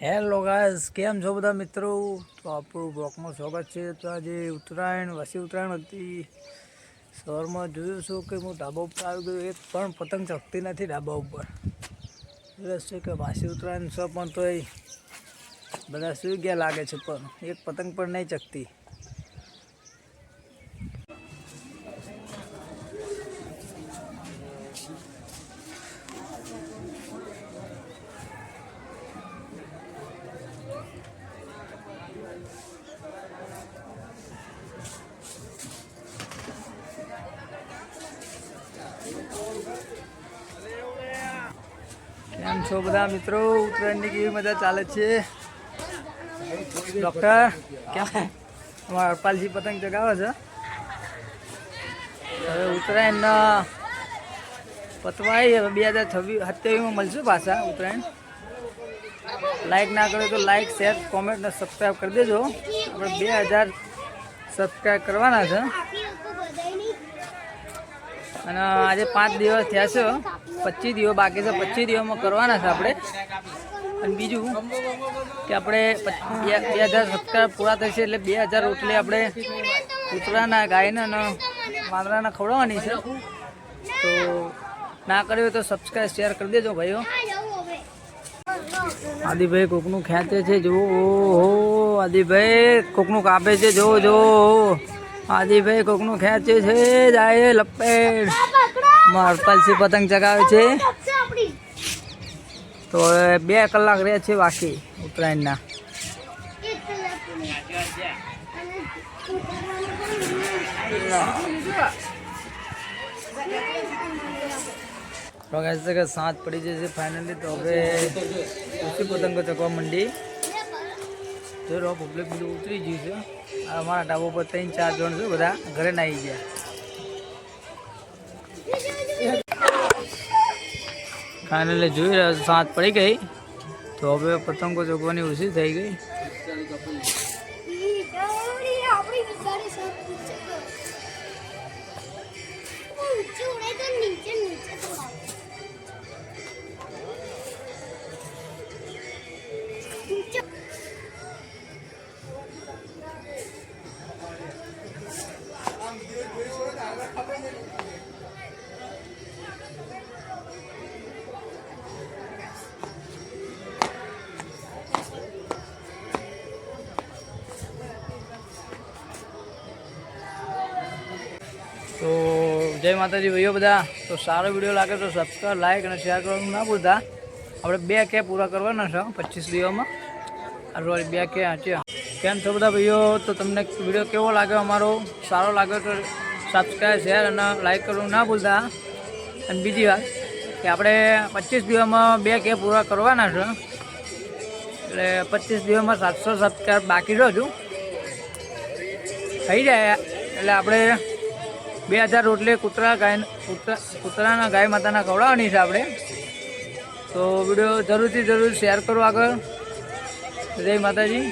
Hello guys, કેમ છો બધા મિત્રો? તો આપણું બ્લોગમાં સ્વાગત છે। તો આજે ઉત્તરાયણ વાસી ઉત્તરાયણ હતી। સવારમાં જોયું છું કે હું ધાબા ઉપર આવી ગયો, એક પણ પતંગ ચગતી નથી ધાબા ઉપર। એટલે છે કે વાસી ઉત્તરાયણ છે પણ તોય બધા સૂઈ ગયા લાગે છે, પણ એક પતંગ પણ નહીં ચગતી। કેમ છો બધા મિત્રો? ઉત્તરાયણની કેવી મજા ચાલે છે? ડૉક્ટર કેમ અમારા હરપાલજી પતંગ ચગાવે છે। હવે ઉત્તરાયણના પતવાઈ હવે 2027માં મળશું પાછા ઉત્તરાયણ। લાઈક ના કરો તો લાઈક, શેર, કોમેન્ટ ને સબસ્ક્રાઈબ કરી દેજો। આપણે 2000 સબસ્ક્રાઈબ કરવાના છે અને આજે 5 દિવસ થયા છે, 25 દિવસ બાકી છે। 25 દિવસમાં કરવાના છે આપણે। અને બીજું કે આપણે 2000 સબસ્ક્રાઈબ પૂરા થશે એટલે 2000 રોટલી આપણે કૂતરાના, ગાયના અને વાંદરાના ખવડાવવાની છે। તો ના કર્યું તો સબસ્ક્રાઈબ શેર કરી દેજો ભાઈઓ। આદિભાઈ કોકનું ખેંચે છે, જુઓ। ઓહો, આદિભાઈ કોકનું કાપે છે, જુઓ જુઓ। આદિભાઈ કોકનું ખેંચે છે, જાય લપેટ। હરપાલસિંહ પતંગ ચગાવે છે। તો હવે 2 કલાક રહે છે બાકી ઉત્તરાયણના। કે 7 પડી જશે ફાઇનલી। તો હવે ઓછી પતંગો ચગવા માંડી। જો રો પબ્લિક બધું ઉતરી ગયું છે। અમારા ઢાબા પર 3-4 જણ છે, બધા ઘરે ના આવી ગયા। ફાઇનલી જોઈ રહ્યા 7 પડી ગઈ। તો હવે પતંગો ચગવાની ઓછી થઈ ગઈ। તો જય માતાજી ભાઈઓ બધા। તો સારો વિડીયો લાગે તો સબસ્ક્રાઈબ, લાઈક અને શેર કરવાનું ના ભૂલતા। આપણે 2 કે પૂરા કરવાના છે 25 દિવસમાં। આ 2 કે આંચ્યા। કેમ છો બધા ભાઈઓ? તો તમને વિડીયો કેવો લાગ્યો અમારો? સારો લાગ્યો તો સબસ્ક્રાઈબ, શેર અને લાઈક કરવાનું ના ભૂલતા। અને બીજી વાત કે આપણે 25 દિવસમાં 2 કે પૂરા કરવાના છે, એટલે 25 દિવસમાં 700 સબસ્ક્રાઈબ બાકી છે હજુ। થઈ જાય એટલે આપણે 2000 રોટલી કૂતરાના, ગાય માતાના ખવડાવવાની છે આપણે। તો વિડીયો જરૂરથી શેર કરો આગળ। જય માતાજી।